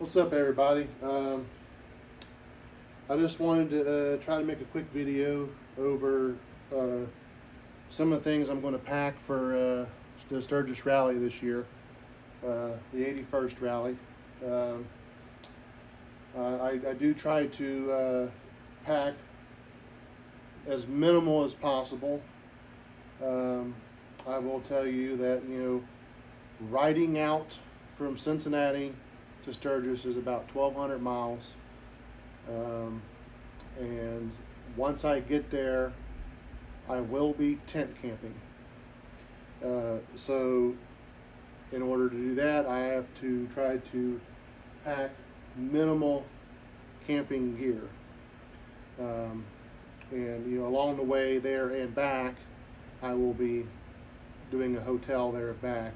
What's up, everybody? I just wanted to try to make a quick video over some of the things I'm going to pack for the Sturgis rally this year, the 81st rally. I do try to pack as minimal as possible. I will tell you that, riding out from Cincinnati to Sturgis is about 1,200 miles. And once I get there, I will be tent camping. So in order to do that, I have to try to pack minimal camping gear. And along the way there and back, I will be doing a hotel there and back.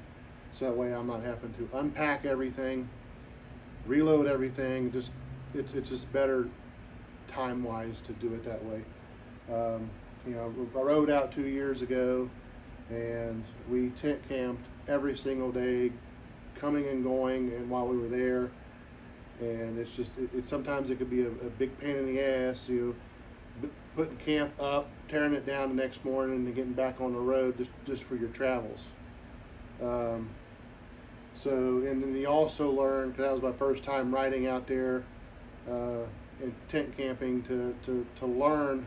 So that way I'm not having to unpack everything, reload everything. It's just better time-wise to do it that way. I rode out 2 years ago, and we tent camped every single day, coming and going, and while we were there. And it's just, sometimes it could be a big pain in the ass, putting camp up, tearing it down the next morning, and getting back on the road just for your travels. And then you also learn, because that was my first time riding out there and tent camping, to learn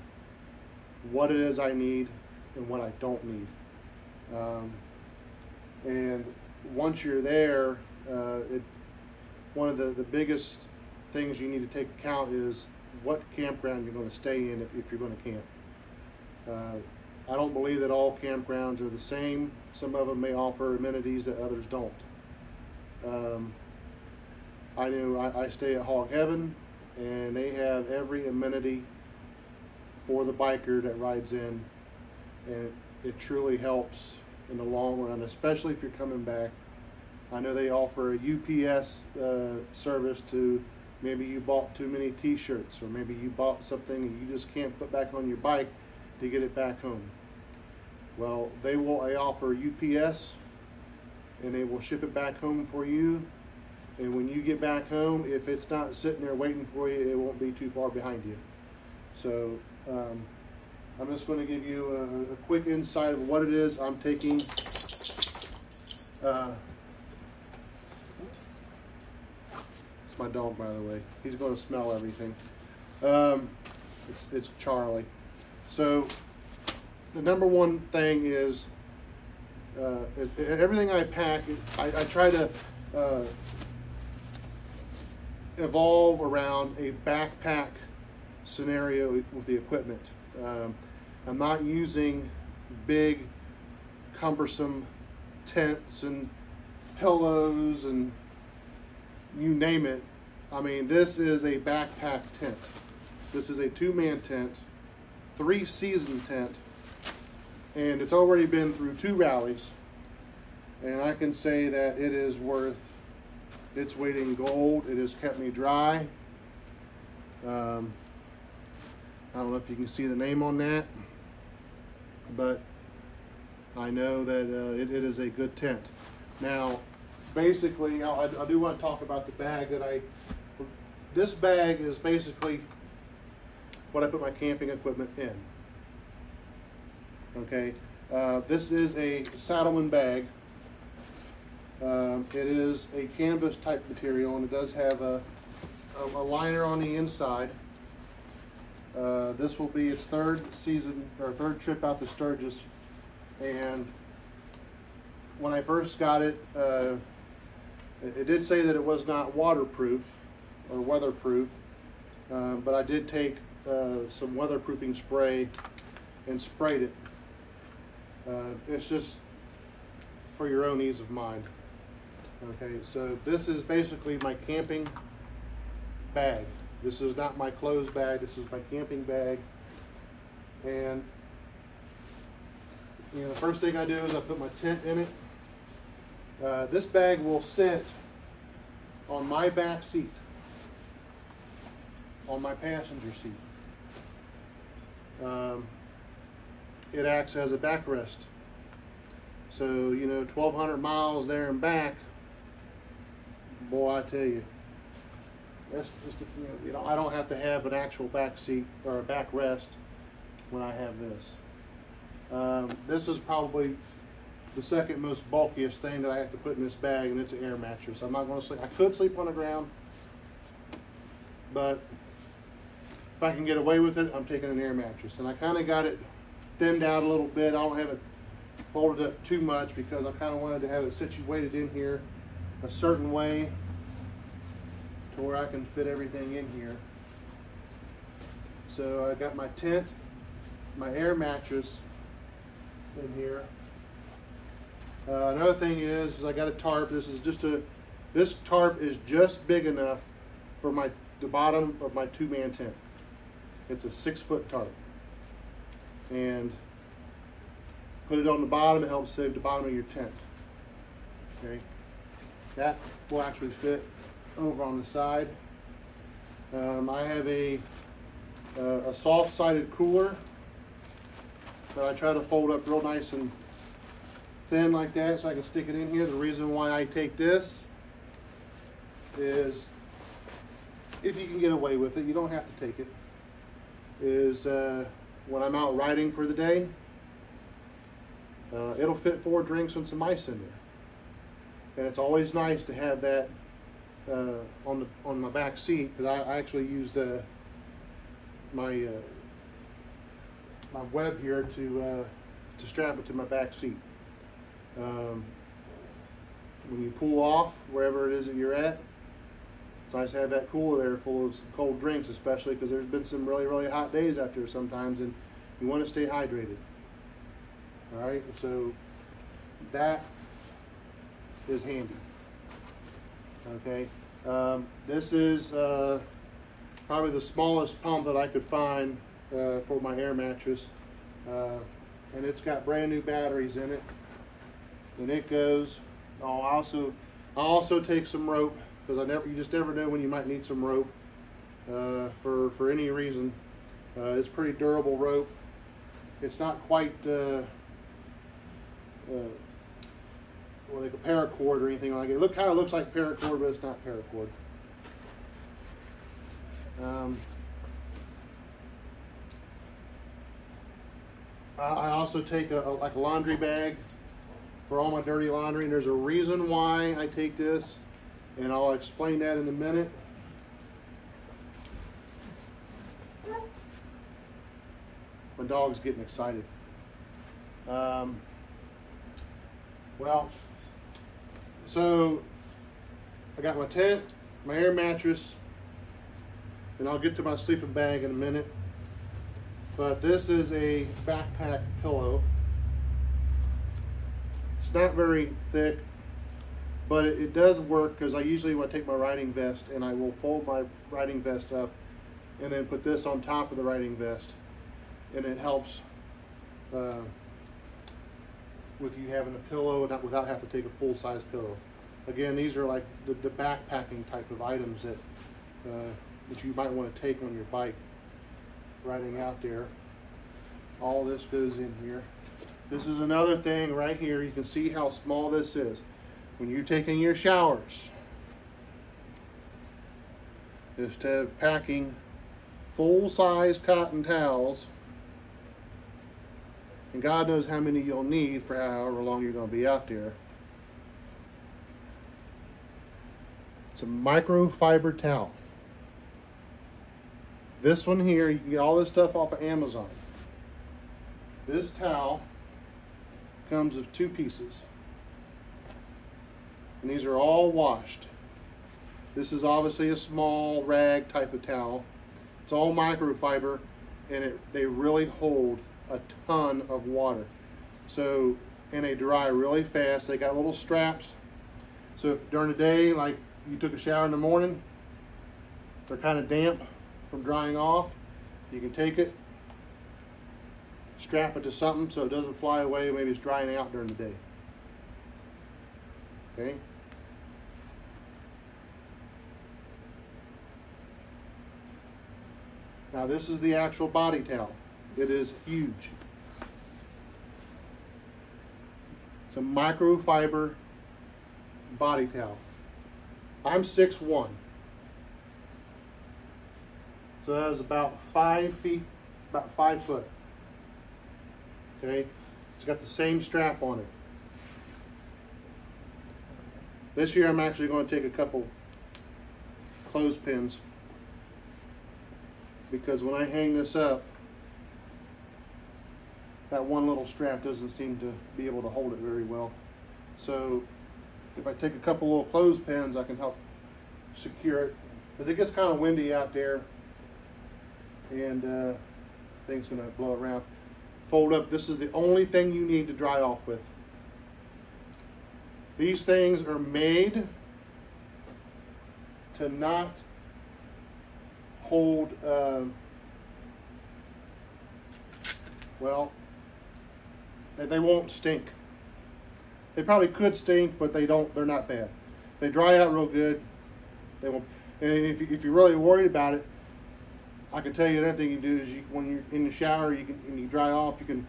what it is I need and what I don't need. And once you're there, one of the biggest things you need to take account is what campground you're going to stay in if you're going to camp. I don't believe that all campgrounds are the same. Some of them may offer amenities that others don't. I know I stay at Hog Heaven, and they have every amenity for the biker that rides in, and it truly helps in the long run, especially if you're coming back. I know they offer a UPS service to, maybe you bought too many t-shirts, or maybe you bought something and you just can't put back on your bike to get it back home. Well, they offer UPS, and they will ship it back home for you. And when you get back home, if it's not sitting there waiting for you, it won't be too far behind you. So I'm just going to give you a quick insight of what it is I'm taking. It's my dog, by the way. He's going to smell everything. It's Charlie. So the number one thing is everything I pack, I try to evolve around a backpack scenario with the equipment. I'm not using big, cumbersome tents and pillows and you name it. I mean, this is a backpack tent. This is a 2-man tent, 3-season tent, and it's already been through 2 rallies. And I can say that it is worth its weight in gold. It has kept me dry. I don't know if you can see the name on that, but I know that it is a good tent. Now, basically, I do want to talk about the bag that this bag is basically what I put my camping equipment in. Okay, this is a Saddleman bag. It is a canvas type material, and it does have a liner on the inside. This will be its 3rd season, or 3rd trip out to Sturgis. And when I first got it, it did say that it was not waterproof or weatherproof, but I did take some weatherproofing spray and sprayed it. It's just for your own ease of mind. Okay, so this is basically my camping bag. This is not my clothes bag, this is my camping bag. And the first thing I do is I put my tent in it. This bag will sit on my back seat, on my passenger seat. It acts as a backrest. So, 1,200 miles there and back, boy, I tell you, That's just, you know, I don't have to have an actual back seat or a backrest when I have this. This is probably the second most bulkiest thing that I have to put in this bag, and it's an air mattress. I'm not going to sleep. I could sleep on the ground, but if I can get away with it, I'm taking an air mattress. And I kind of got it thinned out a little bit. I don't have it folded up too much because I kind of wanted to have it situated in here a certain way to where I can fit everything in here. So I got my tent, my air mattress in here. Another thing is I got a tarp. This tarp is just big enough for the bottom of my 2-man tent. It's a 6-foot tarp. And put it on the bottom, it helps save the bottom of your tent. Okay, that will actually fit over on the side. I have a soft-sided cooler that I try to fold up real nice and thin like that so I can stick it in here. The reason why I take this is, if you can get away with it, you don't have to take it, is when I'm out riding for the day, it'll fit 4 drinks and some ice in there. And it's always nice to have that on my back seat, because I actually use my web here to strap it to my back seat. When you pull off wherever it is that you're at, it's nice to have that cooler there full of some cold drinks, especially because there's been some really, really hot days out there sometimes, and you want to stay hydrated. All right, so that is handy. Okay, this is probably the smallest pump that I could find for my air mattress, and it's got brand new batteries in it, and it goes. I'll also take some rope, because you just never know when you might need some rope for any reason. It's pretty durable rope. It's not quite like a paracord or anything like it. It kind of looks like paracord, but it's not paracord. I also take like a laundry bag for all my dirty laundry, and there's a reason why I take this, and I'll explain that in a minute. My dog's getting excited. Well, so I got my tent, my air mattress, and I'll get to my sleeping bag in a minute. But this is a backpack pillow. It's not very thick, but it does work, because I usually want to take my riding vest and I will fold my riding vest up and then put this on top of the riding vest, and it helps with you having a pillow without having to take a full-size pillow. Again, these are like the backpacking type of items that you might want to take on your bike riding out there. All this goes in here. This is another thing right here. You can see how small this is. When you're taking your showers, instead of packing full-size cotton towels, and God knows how many you'll need for however long you're going to be out there, it's a microfiber towel. This one here, you can get all this stuff off of Amazon. This towel comes with 2 pieces, and these are all washed. This is obviously a small rag type of towel. It's all microfiber, and they really hold a ton of water. So, and they dry really fast. They got little straps. So if during the day, like you took a shower in the morning, they're kind of damp from drying off, you can take it, strap it to something so it doesn't fly away. Maybe it's drying out during the day. Okay. Now this is the actual body towel. It is huge. It's a microfiber body towel. I'm 6'1". So that is about 5 feet, about 5 foot. Okay, it's got the same strap on it. This year I'm actually going to take a couple clothespins, because when I hang this up, that one little strap doesn't seem to be able to hold it very well. So if I take a couple little clothespins, I can help secure it, because it gets kind of windy out there and things gonna blow around. Fold up. This is the only thing you need to dry off with. These things are made to not hold, well, they won't stink. They probably could stink, but they don't. They're not bad. They dry out real good. They won't. And if you're really worried about it, I can tell you another thing you do is when you're in the shower, and you dry off, you can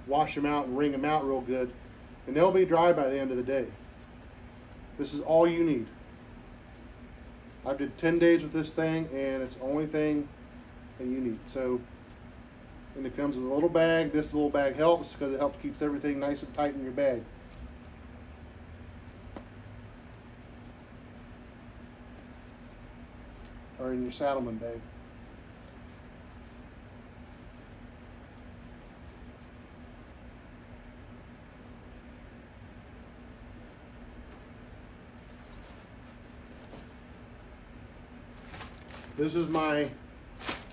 wash them out and wring them out real good, and they'll be dry by the end of the day. This is all you need. I did 10 days with this thing, and it's the only thing that you need. So, and it comes with a little bag. This little bag helps because it helps keeps everything nice and tight in your bag. Or in your Saddleman bag. This is my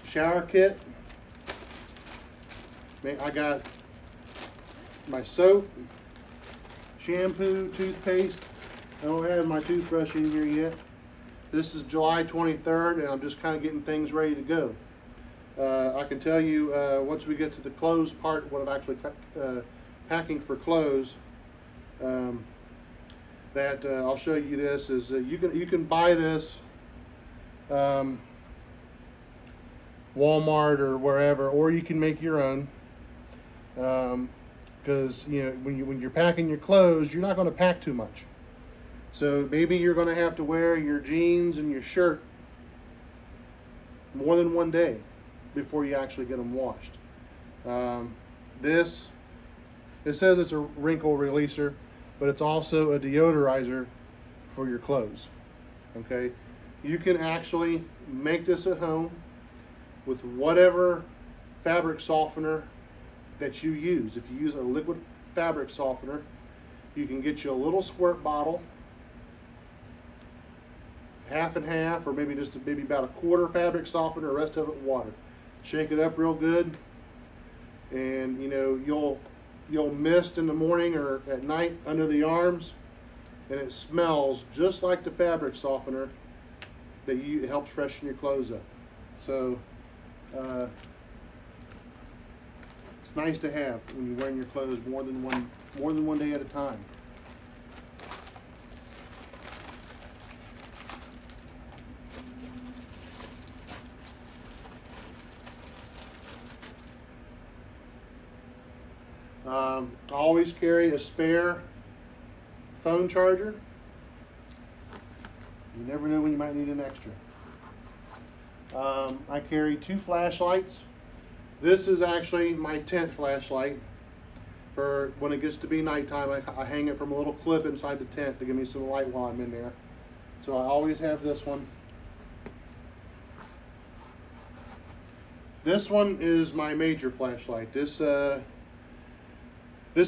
shower kit. I got my soap, shampoo, toothpaste. I don't have my toothbrush in here yet. This is July 23rd, and I'm just kind of getting things ready to go. I can tell you once we get to the clothes part, what I'm actually packing for clothes, that I'll show you this is you can buy this Walmart or wherever, or you can make your own. Because you know when you're packing your clothes, you're not going to pack too much. So maybe you're going to have to wear your jeans and your shirt more than one day before you actually get them washed. It says it's a wrinkle releaser, but it's also a deodorizer for your clothes. Okay, you can actually make this at home with whatever fabric softener that you use. If you use a liquid fabric softener, you can get you a little squirt bottle, half and half, or maybe about a quarter fabric softener, the rest of it water. Shake it up real good, and you know you'll mist in the morning or at night under the arms, and it smells just like the fabric softener that it helps freshen your clothes up. So it's nice to have when you're wearing your clothes more than one day at a time. I always carry a spare phone charger. You never know when you might need an extra. I carry 2 flashlights. This is actually my tent flashlight. For when it gets to be nighttime, I hang it from a little clip inside the tent to give me some light while I'm in there. So I always have this one. This one is my major flashlight. This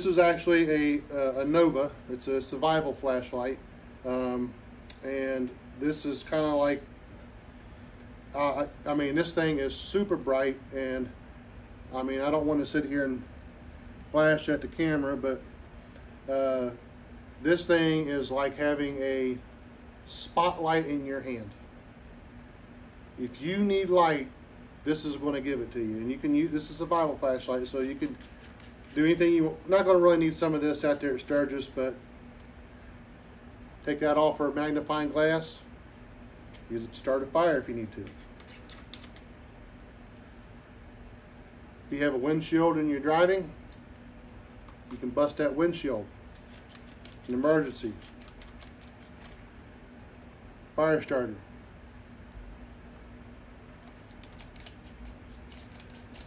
is actually a Nova. It's a survival flashlight, and this is kind of like, I mean, this thing is super bright, and I mean, I don't want to sit here and flash at the camera, but this thing is like having a spotlight in your hand. If you need light, this is going to give it to you, and you can use this is a survival flashlight, so you can do anything you want. Not going to really need some of this out there at Sturgis, but take that off for a magnifying glass. Use it to start a fire if you need to. If you have a windshield and you're driving, you can bust that windshield. An emergency. Fire starter.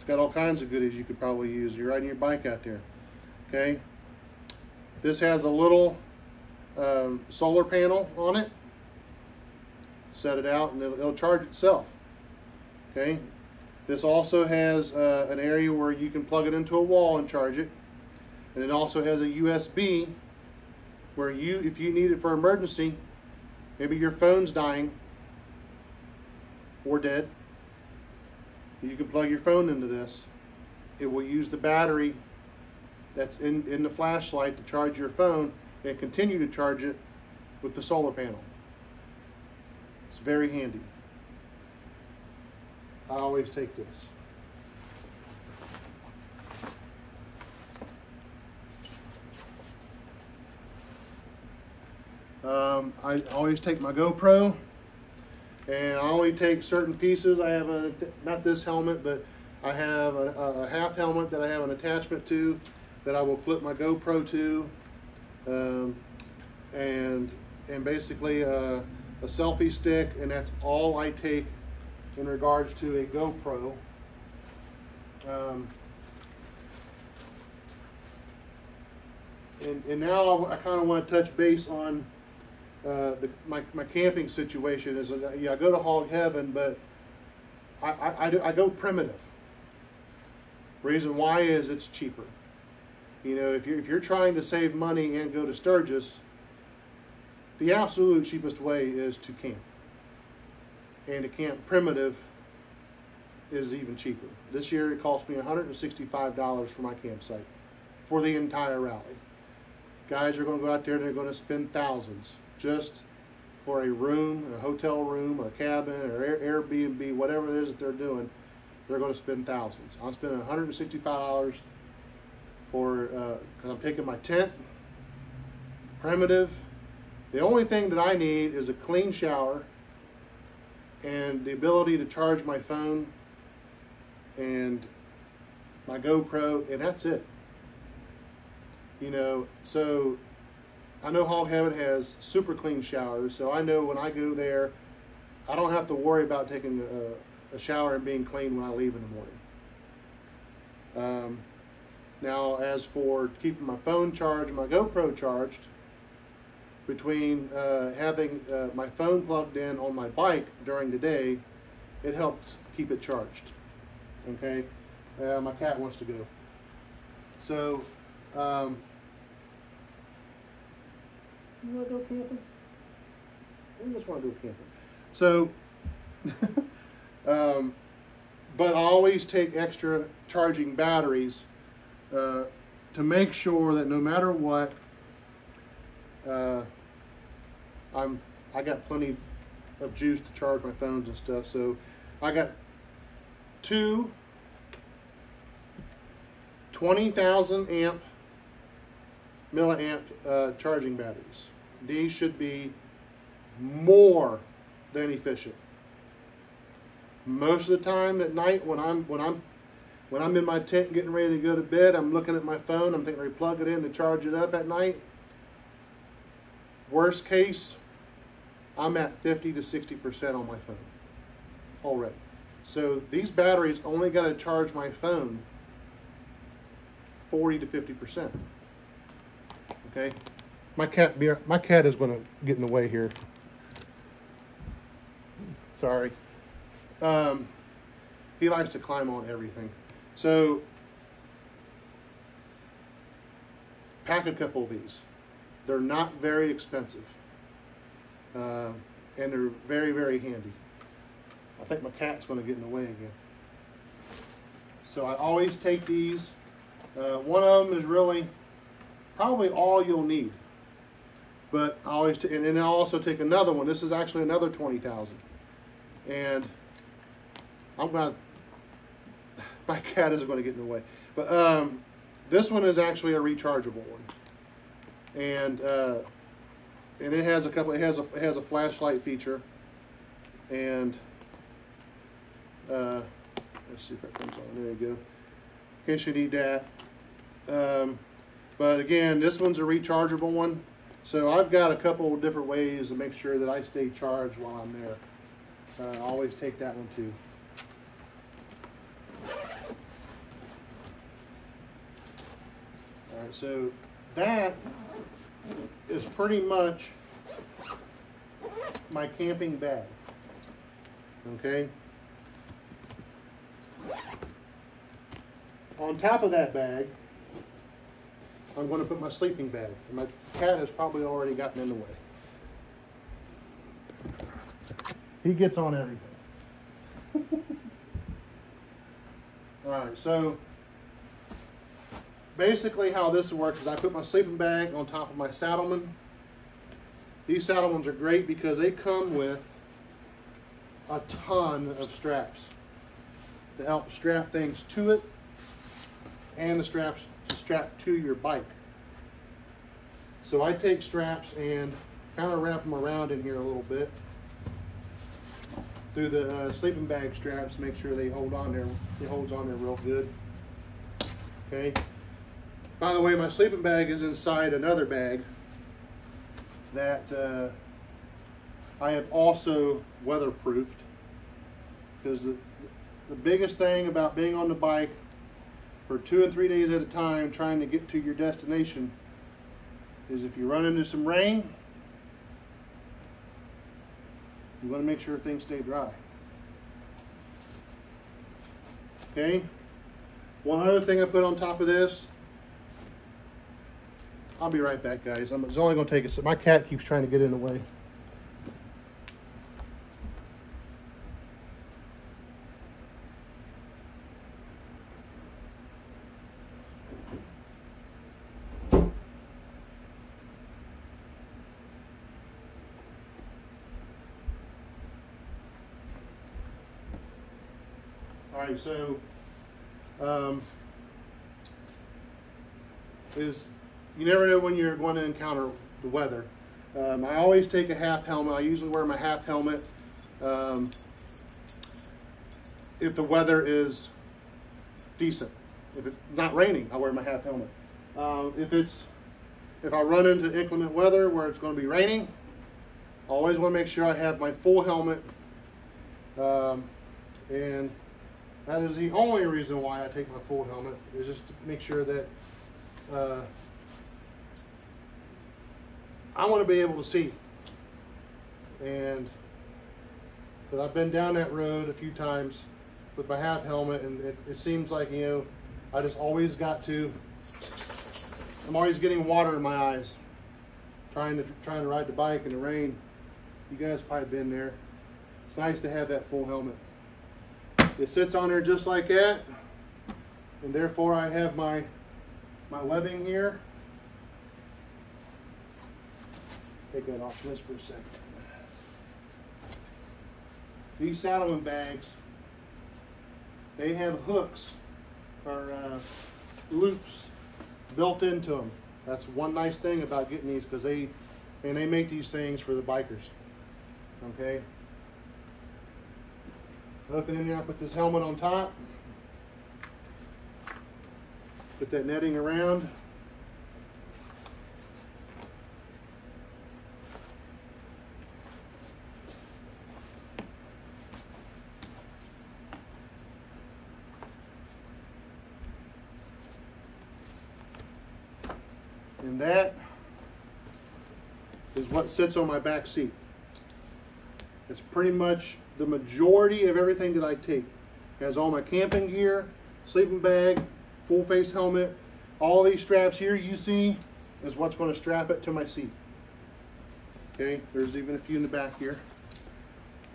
got all kinds of goodies you could probably use. You're riding your bike out there. Okay. This has a little solar panel on it. Set it out and it'll charge itself. Okay. This also has an area where you can plug it into a wall and charge it. And it also has a USB where if you need it for emergency, maybe your phone's dying or dead, you can plug your phone into this. It will use the battery that's in the flashlight to charge your phone and continue to charge it with the solar panel. It's very handy. I always take this. I always take my GoPro, and I only take certain pieces. I have not this helmet, but I have a half helmet that I have an attachment to that I will clip my GoPro to, and basically a selfie stick, and that's all I take in regards to a GoPro. And now I kind of want to touch base on my camping situation. Is I go to Hog Heaven, but I go primitive. Reason why is it's cheaper. You know, if you're trying to save money and go to Sturgis, the absolute cheapest way is to camp. And to camp primitive is even cheaper. This year it cost me $165 for my campsite for the entire rally. Guys are going to go out there and they're going to spend thousands just for a room, a hotel room, or a cabin, or Airbnb, whatever it is that they're doing. They're going to spend thousands. I'm spending $165 for because I'm taking my tent, primitive. The only thing that I need is a clean shower and the ability to charge my phone and my GoPro, and that's it. You know, so I know Hog Heaven has super clean showers, so I know when I go there, I don't have to worry about taking a shower and being clean when I leave in the morning. Now, as for keeping my phone charged, my GoPro charged, between having my phone plugged in on my bike during the day, it helps keep it charged. Okay, my cat wants to go. So, you want to go camping? I just want to go camping. So, but I always take extra charging batteries to make sure that no matter what, I got plenty of juice to charge my phones and stuff. So I got two 20,000 milliamp charging batteries. These should be more than efficient. Most of the time at night when I'm in my tent getting ready to go to bed, I'm looking at my phone, I'm thinking to plug it in to charge it up at night. Worst case, I'm at 50 to 60% on my phone already. So these batteries only got to charge my phone 40 to 50%. Okay, my cat is going to get in the way here. Sorry. He likes to climb on everything. So pack a couple of these. They're not very expensive, and they're very, very handy. I think my cat's going to get in the way again. So I always take these. One of them is really probably all you'll need. But I always and then I'll also take another one. This is actually another 20,000. And I'm going to, my cat is going to get in the way. But this one is actually a rechargeable one. And it has a couple. It has a flashlight feature, and let's see if that comes on. There you go. In case you need that. But again, this one's a rechargeable one, so I've got a couple of different ways to make sure that I stay charged while I'm there. I always take that one too. All right, so that is pretty much my camping bag. Okay. On top of that bag, I'm going to put my sleeping bag. My cat has probably already gotten in the way. He gets on everything. All right, so basically how this works is I put my sleeping bag on top of my Saddleman. These Saddlemans are great because they come with a ton of straps to help strap things to it, and the straps to strap to your bike. So I take straps and kind of wrap them around in here a little bit through the sleeping bag straps, make sure they hold on there. It holds on there real good. Okay. By the way, my sleeping bag is inside another bag that I have also weatherproofed, because the biggest thing about being on the bike for 2 and 3 days at a time trying to get to your destination is if you run into some rain, you want to make sure things stay dry. Okay. One other thing I put on top of this, I'll be right back, guys. It's only going to take a second. My cat keeps trying to get in the way. All right, so you never know when you're going to encounter the weather. I always take a half helmet. I usually wear my half helmet if the weather is decent. If it's not raining, I wear my half helmet. If I run into inclement weather where it's going to be raining, I always want to make sure I have my full helmet, and that is the only reason why I take my full helmet, is just to make sure that I want to be able to see. And because I've been down that road a few times with my half helmet, and it seems like, you know, I just always got to, I'm always getting water in my eyes trying to ride the bike in the rain. You guys have probably been there. It's nice to have that full helmet. It sits on there just like that, and therefore I have my webbing here. Take that off just for a second. These Saddleman bags, they have hooks or loops built into them. That's one nice thing about getting these, because they make these things for the bikers. Okay. Hook it in there, I put this helmet on top. Put that netting around. And that is what sits on my back seat. It's pretty much the majority of everything that I take. It has all my camping gear, sleeping bag, full face helmet. All these straps here you see is what's going to strap it to my seat. Okay, there's even a few in the back here.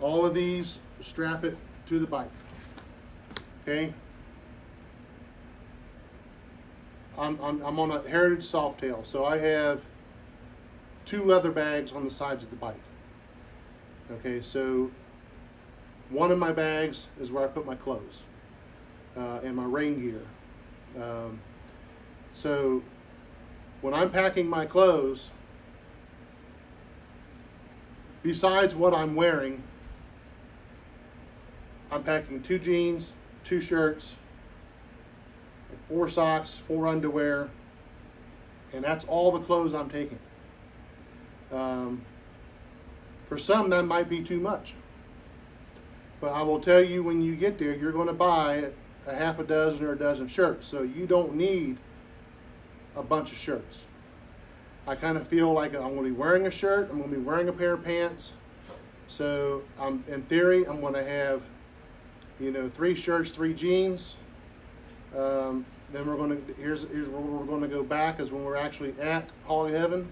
All of these strap it to the bike. Okay. I'm on a Heritage Softail, so I have 2 leather bags on the sides of the bike. Okay, so one of my bags is where I put my clothes and my rain gear. So when I'm packing my clothes, besides what I'm wearing, I'm packing 2 jeans, 2 shirts, 4 socks, 4 underwear, and that's all the clothes I'm taking. For some, that might be too much. But I will tell you, when you get there, you're going to buy a half a dozen or a dozen shirts. So you don't need a bunch of shirts. I kind of feel like I'm going to be wearing a shirt, I'm going to be wearing a pair of pants. So in theory, I'm going to have, you know, 3 shirts, 3 jeans. Then we're going to, here's where we're going to go back is when we're actually at Hog Heaven.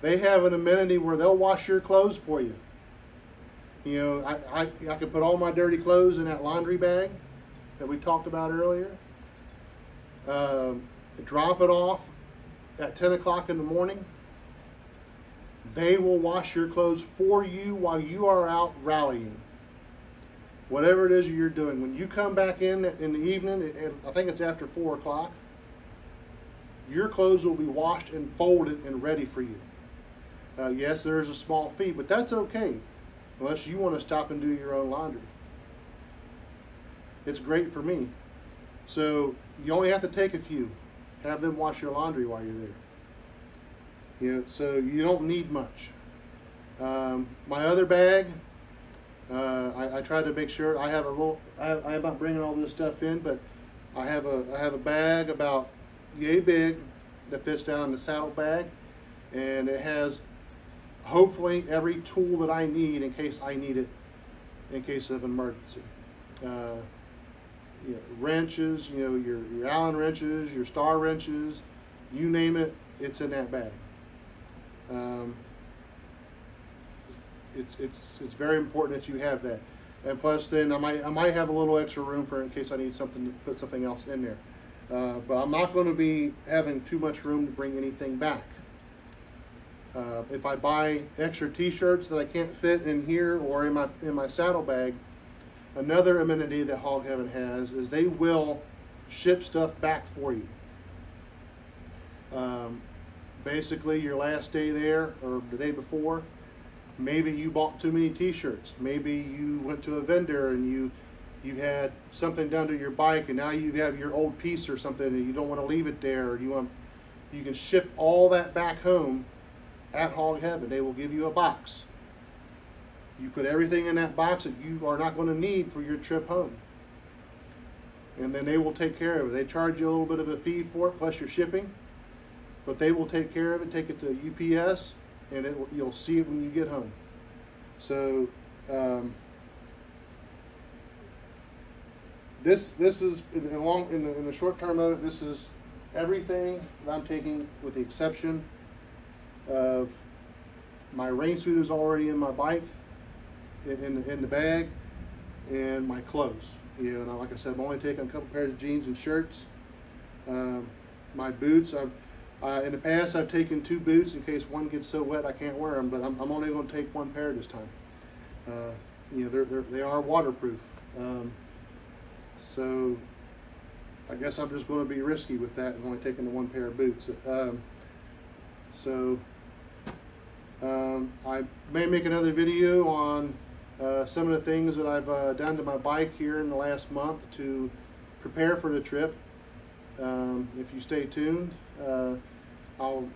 They have an amenity where they'll wash your clothes for you. You know, I can put all my dirty clothes in that laundry bag that we talked about earlier. Drop it off at 10 o'clock in the morning. They will wash your clothes for you while you are out rallying. Whatever it is you're doing. When you come back in the evening, I think it's after 4 o'clock, your clothes will be washed and folded and ready for you. Yes, there is a small fee, but that's okay, unless you want to stop and do your own laundry. It's great for me. So you only have to take a few. Have them wash your laundry while you're there. You know, so you don't need much. My other bag, I try to make sure I have a little. I'm not bringing all this stuff in, but I have a bag about yay big that fits down in the saddle bag, and it has hopefully every tool that I need in case I need it, in case of emergency. You know, wrenches, you know, your Allen wrenches, your star wrenches, you name it, it's in that bag. It's very important that you have that, and plus then I might have a little extra room for in case I need something to put something else in there. But I'm not going to be having too much room to bring anything back. If I buy extra T-shirts that I can't fit in here or in my saddle bag, another amenity that Hog Heaven has is they will ship stuff back for you. Basically, your last day there or the day before, maybe you bought too many T-shirts. Maybe you went to a vendor and you had something done to your bike, and now you have your old piece or something, and you don't want to leave it there, or you can ship all that back home at Hog Heaven. They will give you a box. You put everything in that box that you are not going to need for your trip home, and then they will take care of it. They charge you a little bit of a fee for it plus your shipping, but they will take care of it. Take it to UPS, and you'll see it when you get home. So this is in the short term of it. This is everything that I'm taking, with the exception of my rain suit is already in my bike, in the bag, and my clothes. You know, like I said, I'm only taking a couple pairs of jeans and shirts. My boots, in the past I've taken 2 boots in case one gets so wet I can't wear them, but I'm only going to take 1 pair this time. You know, they are waterproof. So I guess I'm just going to be risky with that and only taking the 1 pair of boots. I may make another video on some of the things that I've done to my bike here in the last month to prepare for the trip. If you stay tuned, I'll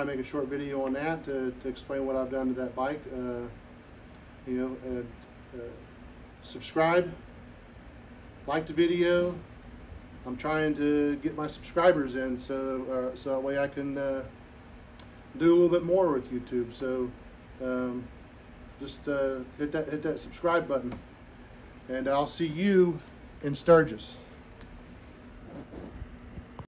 make a short video on that to explain what I've done to that bike. You know, subscribe, like the video. I'm trying to get my subscribers in, so that way I can do a little bit more with YouTube. So just hit that subscribe button, and I'll see you in Sturgis.